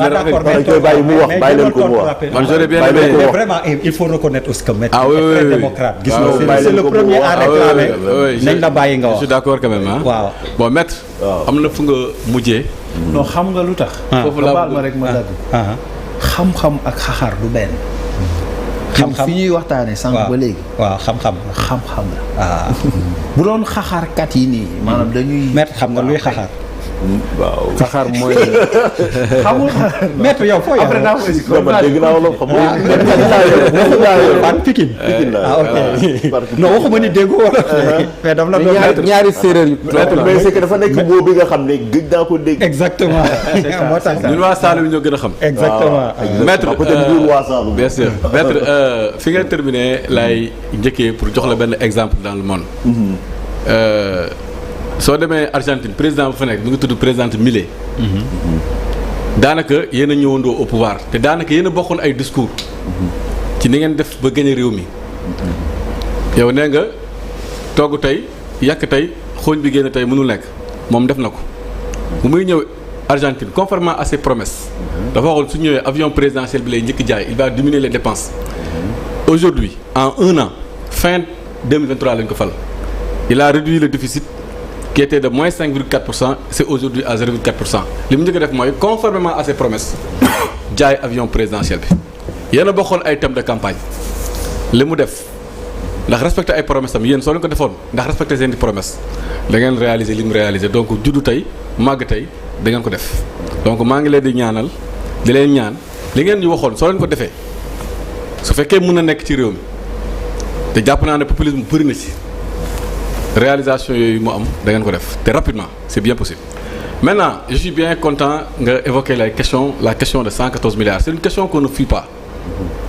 d'accord dañ koy bàyyi mu wax bàyyi leen ko mu wax. man j'aurais bien aimé mais vraiment il faut reconnaître aussi que Maître est très démocrate. gis nga c'est le premier à réclamer nañ la bàyyi nga wax. je suis d'accord quand même ah. waaw bon Maître. am na fu nga mujjee. non xam nga lu tax. foofu la baal ma rek ma dagg. xam-xam ak xaxaar du benn. xam-xam fi ñuy waxtaanee sànq ba léegi. waaw xam-xam la. bu doon xaxaarkat yi nii. maanaam dañuy. Maître xam nga luy xaxaar. waaw xaxaar mooy. xamul Maître yow foo après naa koy si dégg naa wala xam fan Pikine ok non waxuma ni dégg wala mais daf la doon ñaari séeréer yu mais c'est que dafa nekk boo bi nga xam ne gëj naa ko dégg. exactement moo tax ñun waa Saloum ñoo gën a xam. exactement Maître peut-être waa Saloum. bien sûr Maître fi nga terminé laay njëkkee pour jox la benn exemple dans le monde. soo demee Argentine président bu fa nekk mu ngi tudd présidente Milei. daanaka yéen a ñëwandoo au pouvoir te daanaka yéen a bokkoon ay discours. ci ni ngeen def ba gagné réew mi. yow nee nga togg tey yàq tey xooñ bi génn tey mënul nekk moom def na ko bu muy ñëw Argentine conformément à ses promesses. dafa waxoon su ñëwee avion présidentiel bi lay njëkk jaay il va diminuer les dépenses. aujourd'hui en un an fin 2023 lañ ko fal il a réduit le déficit. qui était de moins 5,4%, c'est aujourd'hui à 0,4%. li mu njëkk a def mooy conformément à ses promesses jaay avion présidentiel bi yéen a bokkoon ay thèmes de campagne li mu def ndax respecté ay promesses am yéen soo leen ko defoon ndax respecté seen i promesses da ngeen réaliser li mu réaliser donc juddu tey màgg tey da ngeen ko def donc maa ngi leen di ñaanal di leen ñaan li ngeen ñu waxoon soo leen ko defee su fekkee mën na nekk ci réew mi te jàpp naa ne populisme bëri na ci. réalisation yooyu mu am da ngeen ko def te rapidement c'est bien possible maintenant je suis bien content nga évoquer la question de 114 milliards c'est une question qu'on ne fuit pas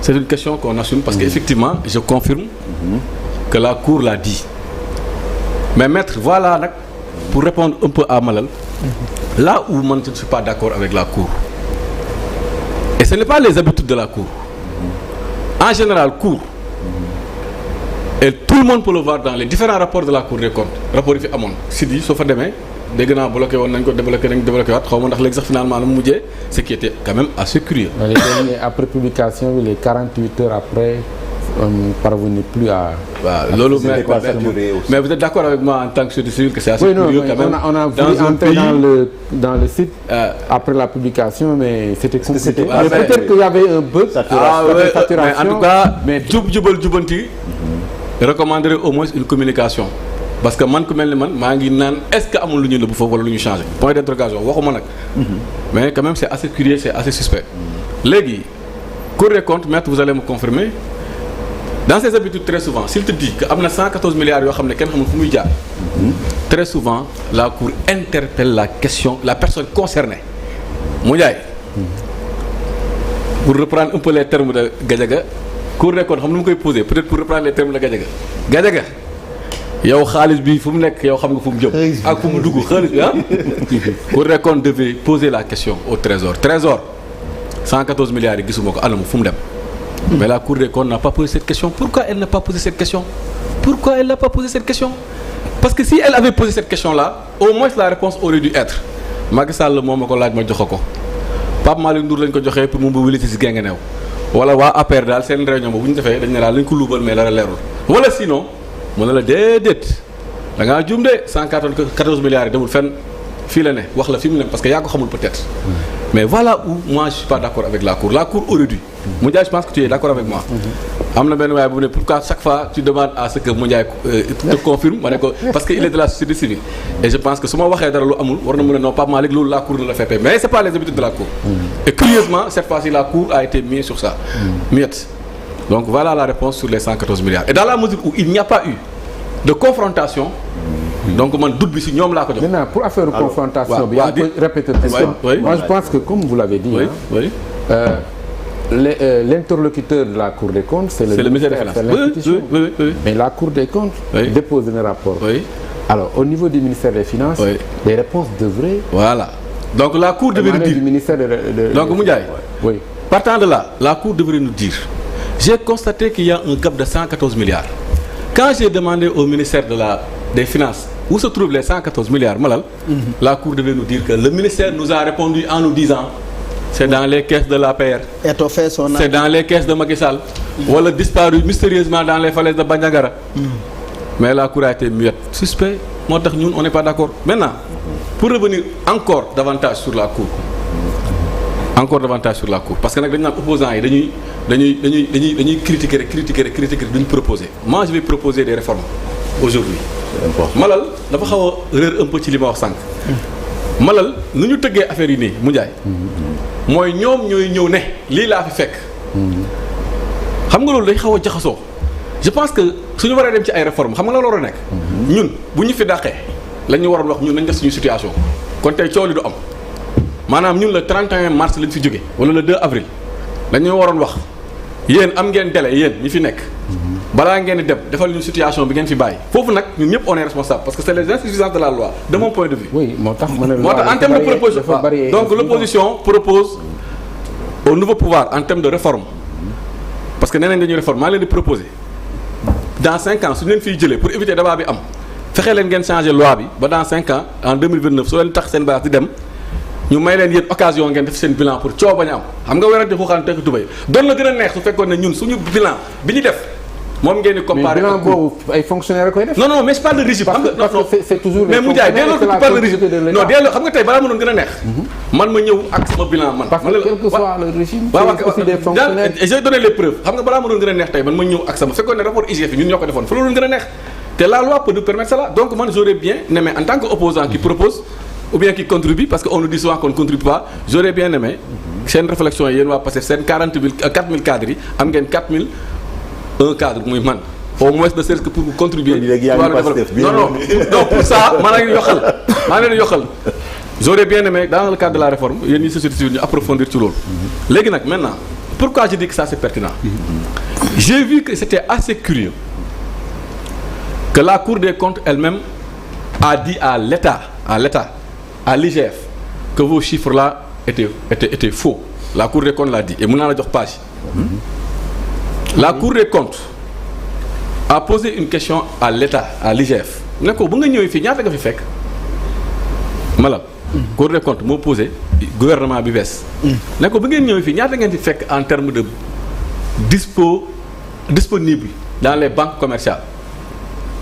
c'est une question qu'on assume parce que effectivement je confirme que la Cour l'a dit mais Maître voilà nag pour répondre un peu à Malal là où man je ne suis pas d'accord avec la Cour et ce n'est pas les habitudes de la Cour en général Cour et tout le monde peut le voir dans les différents rapports de la Cour des comptes rapport yi fi amoon site yi soo fa demee dégg naa bloqué woon nañ ko débloqué waat xaw ma ndax léegi sax finalement la mu mujjee ce qui était quand même assez curieux. Les derniers après publication bi les 48 heures après on ne parvenait plus à. waaw loolu mais vous êtes d'accord avec moi en tant que société civile que c'est assez curieux quand même. on a voulu entrer dans le site. après la publication mais c'était compliqué. mais peut-être qu'il y avait un bug. saturation mais en tout cas jubal jubanti. recommanderais au moins une communication parce que man ku mel ni man maa ngi naan est-ce que amul lu ñu nëbb foofu wala lu ñu changé point d'interrogation waxuma nag. mais quand même c'est assez curieux c'est assez suspect. léegi Cour des comptes Maître vous allez me confirmer dans ses habitudes très souvent s'il te dit que am na 114 milliards yoo xam ne kenn xamul fu muy jaar. très souvent la Cour interpelle la personne concernée mu jaay. pour reprendre un peu les termes de Gadiaga. Cour des comptes xam nu mu koy posé peut-être pour reprendre les termes de Gadiaga yow xaalis bi fu mu nekk yow xam nga fu mu jëm ak fu mu dugg xaalis bi ah. Cour des comptes devait poser la question au Trésor 114 milliards yi gisuma ko anamu fu mu dem. mais la Cour des comptes n'a pas posé cette question pourquoi elle n'a pas posé cette question parce que si elle avait posé cette question là au moins la réponse aurait dû être Macky Sall moom ma ko laaj ma jox ko Pape Malick Ndour lañ ko joxee pour mu mobiliser si Guinguinéo wala waa APR daal seen réunion ba bu ñu defee dañ ne daal lañ ko luubal mais dara leerul wala sinon mu ne la déedéet da ngaa juum de 114 milliards yi demul fenn fii la ne wax la fi mu ne parce que yaa ko xamul peut-être. mais voilà où moi je suis pas d'accord avec la Cour aurait dû. Moundiaye je pense que tu es d'accord avec moi. am na benn waaye bu ne pourquoi chaque fois tu demandes à ce que Moundiaye te confirme ma ne ko parce que il est de la société civile. et je pense que su ma waxee dara lu amul war na mën a non Pape Malick loolu la Cour ne la fait pas mais c'est pas les habitudes de la Cour. et curieusement cette fois-ci la Cour a été mise sur ça. miette donc voilà la réponse sur les 114 milliards et dans la mesure où il n'y a pas eu de confrontation. donc man doute bi si ñoom laa ko jox. maintenant pour affaire confrontation bi yaa ngi koy répéter tout le temps. moi je pense que comme vous l'avez dit. L'interlocuteur de la Cour des comptes c'est le ministère des Finances, c'est l'institution. Mais la Cour des comptes dépose un rapport. Alors au niveau du ministère des Finances, les réponses devraient. Voilà. Donc la Cour devrait nous dire. Du ministère Donc Moundiaye. Oui. Partant de là, la Cour devrait nous dire. J'ai constaté qu'il y a un gap de 114 milliards. Quand j'ai demandé au ministère des Finances où se trouvent les 114 milliards, Malal, la Cour devait nous dire que le ministère nous a répondu en nous disant c'est dans les caisses de l'APR. étoffé son c'est dans les caisses de Macky Sall. wala disparu mystérieusement dans les falaises de Bandiagara. mais la Cour a été muette. Suspect moo tax ñun on n'est pas d'accord. Maintenant pour revenir encore davantage sur la Cour. Parce que nag dañu naan opposants yi dañuy critiquer duñu proposer. Moi je vais proposer des réformes aujourd'hui. Malal dafa xaw a réer un peu ci li ma wax sànq. Malal nu ñu tëggee affaire yi nii mu njaay mooy ñoom ñooy ñëw ne lii laa fi fekk. xam nga loolu day xaw a jaxasoo. je pense que suñu waree dem ci ay réformes xam nga la war a nekk. ñun bu ñu fi dàqee la ñu waroon wax ñun nañ def suñu situation kon tey coow li du am maanaam ñun le 31 mars lañ fi jóge wala le 2 avril dañu waroon wax yéen am ngeen délai yéen ñi fi nekk. balaa ngeen di dem defal ñu situation bi ngeen fi bàyyi foofu nag ñun ñëpp on est responsable parce que c'est les insuffisances de la loi de mon point de vue. oui moo tax en termes de proposition donc l'opposition propose au nouveau pouvoir en termes de réforme parce que nee nañ dañuy réforme maa leen di proposer dans 5 ans su ñu leen fiy jëlee pour éviter débat bi am fexe leen ngeen changer loi bi ba dans 5 ans en 2029 soo leen tax seen base di dem ñu may leen yéen occasion ngeen def seen bilan pour coow bañ a am xam nga werante xuuxaan tekk tubay doon la gën a neex su fekkoon ne ñun suñu bilan bi ñu def moom ngeen di comparer mais bilan boobu ay fonctionnaires koy def. non mais je parle de régime. xam nga parce que c'est toujours mais mu jaay dès lors que tu parles de régime non dès lors xam nga tey balaa ma doon gën a neex. man ma ñëw ak sama bilan man. parce que quel que soit le régime. c'est aussi des fonctionnaires. j'ai donné les preuves xam nga balaa ma doon gën a neex tey man ma ñëw ak sama fekkoon ne rapport IGF yi ñun ñoo ko defoon fa la doon gën a neex te la loi peut nous permettre cela donc man j'aurais bien aimé en tant que opposant qui propose ou bien qui contribue parce que on nous dit souvent qu'on ne contribue pas j'aurais bien aimé seen réflexion yi yéen waa Pastef seen 4000 cadres yi am ngeen 4000 un cadre muy man au moins ne serait-ce que pour contribuer. non pour ça maa ngi leen di yokkal j'aurais bien aimé dans le cadre de la réforme yéen ñi société civile ñu approfondir ci loolu. léegi nag maintenant pourquoi je dis que ça c'est pertinent. j'ai vu que c'était assez curieux que la Cour des comptes elle-même a dit à l'État à l'IGF que vos chiffres là étaient faux. La Cour des comptes l'a dit et mën naa la jox page. La Cour des comptes a posé une question à l'État à l'IGF ne ko bu nga ñëwee fii ñaata nga fi fekk malal Cour des comptes moo posé gouvernement bi bees ne ko bu ngeen ñëwee fii ñaata ngeen fi fekk en termes de disponible dans les banques commerciales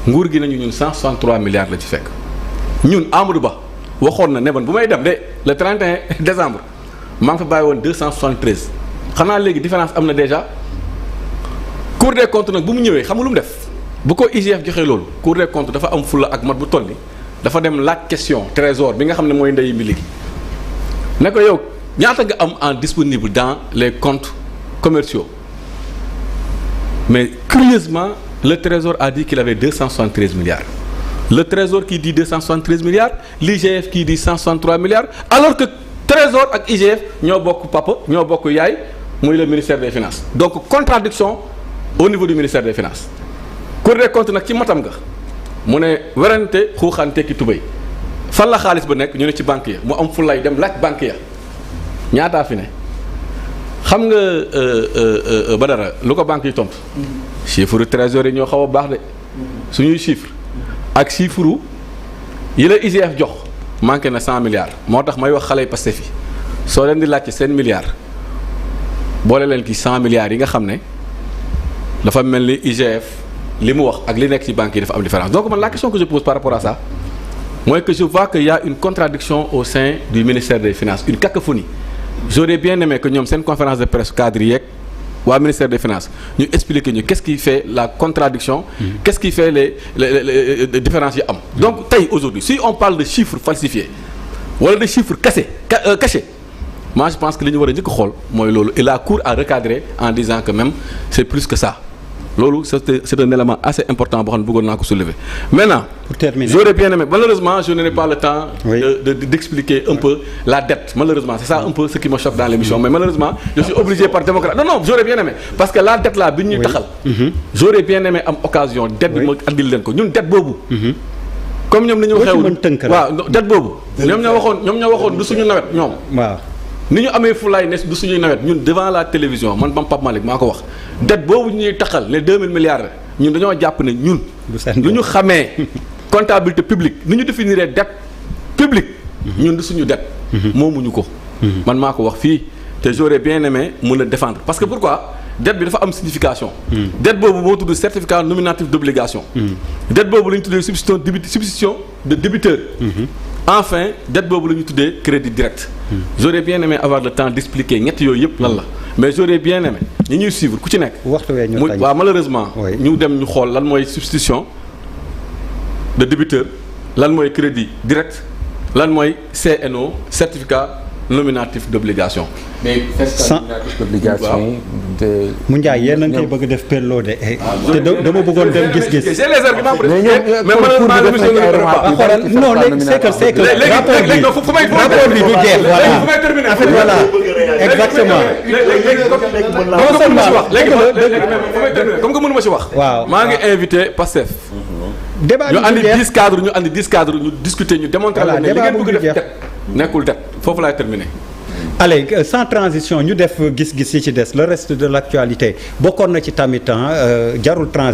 nguur gi nañu ñun 163 milliards la ci fekk ñun Amadou Ba waxoon na ne man bu may dem de le 31 décembre maa ngi fa bàyyi woon 273 xanaa léegi différence am na déjà Cour des comptes nag bu mu ñëwee xam nga lu mu def bu ko IGF joxee loolu Cour des comptes dafa am fulla ak mat bu toll ni dafa dem laaj question trésor bi nga xam ne mooy ndeyu mbi ligi ne ko yow ñaata nga am en disponible dans les comptes commerciaux mais curieusement le trésor a dit qu'il avait 273 milliards le trésor qui dit 273 milliards l'IGF qui dit 163 milliards alors que trésor ak IGF ñoo bokk papa ñoo bokk yaay muy le ministère des finances donc contradiction au niveau du ministère des finances Cour des comptes nag ci matam nga mu ne werante xuuxaan tekki tubéy fan la xaalis ba nekk ñu ne ci banque ya mu am fu lay dem laaj banque ya ñaataa fi ne xam nga ba dara lu ko banque yi tontu chiffre trésor yi ñoo xaw a baax de suñuy chiffre ak chiffre yi la IGF jox manqué na 100 milliards moo tax may wax xale yi Pastef fi soo leen di laajte seen milliards boole leen ki 100 milliards yi nga xam ne dafa mel ni IGF li mu wax ak li nekk ci banque yi dafa am différence donc man la question que je pose par rapport à ça mooy que je vois qu'il y a une contradiction au sein du ministère des finances une cacophonie j'aurais bien aimé que ñoom seen conférence de presse cadre yeeg waa ministère des finances ñu expliquer ñu qu'est-ce qui fait la contradiction qu'est-ce qui fait les différences yi am donc tey aujourd'hui si on parle de chiffres falsifiés wala de chiffres cachés moi je pense que li ñu war a njëkk xool mooy loolu et la Cour a recadré en disant que même c'est plus que ça loolu c'est un élément assez important boo xam ne bëggoon naa ko soulever maintenant pour terminer j'aurais bien aimé malheureusement je n'ai pas le temps d'expliquer un peu la dette malheureusement c'est ça un peu ce qui me choque dans l'émission mais malheureusement je suis obligé par démocrate non j'aurais bien aimé parce que la dette là bi ñuy taxal j'aurais bien aimé am occasion dette bi ma andil leen ko ñun dette boobu comme ñoom ni ñu waxee waaw dette boobu ñoom ñoo waxoon du suñu nawet ñoom waaw ni ñu amee fulaay ne du suñuy nawet ñun devant la télévision man bam Pape Malick maa ko wax dette boobu ñuy taxal les 2000 milliards ñun dañoo jàpp ne ñun lu ñu xamee comptabilité publique ni ñu définiree dette publique ñun du suñu dette moomuñu ko man maa ko wax fii te j'aurais bien aimé mun a défendre parce que pourquoi dette bi dafa am signification. dette boobu moo tudd certificat nominatif d'obligation. dette boobu la ñu tuddee substitution de débiteur. Enfin dette boobu la ñu tuddee crédit direct. j'aurais bien aimé avoir le temps d'expliquer ñett yooyu yëpp lan la mais j'aurais bien aimé ñi ñuy suivre ku ci nekk. waaw malheureusement. ñu dem ñu xool lan mooy substitution de débiteur lan mooy crédit direct lan mooy CNO certificat nominatif d'obligation. mais certificat nominatif d'obligation de. mu Ndiaye yéen a ngi koy bëgg def pelloo de. te dama bëggoon dem gis-gis. j'ai les arguments pour mais malheureusement non léegi c'est que rapport bi du jeex voilà exactement. comme que mënu ma ci wax. waaw maa ngi invité Pastef. débat ñu andi 10 cadres ñu discuter ñu démontrer la ne li ngeen bëgg def nekkul det foofu laay terminer. allez sans transition ñu def gis-gis yi ci des le reste de l'actualité bokkoon na ci tamit jarul transition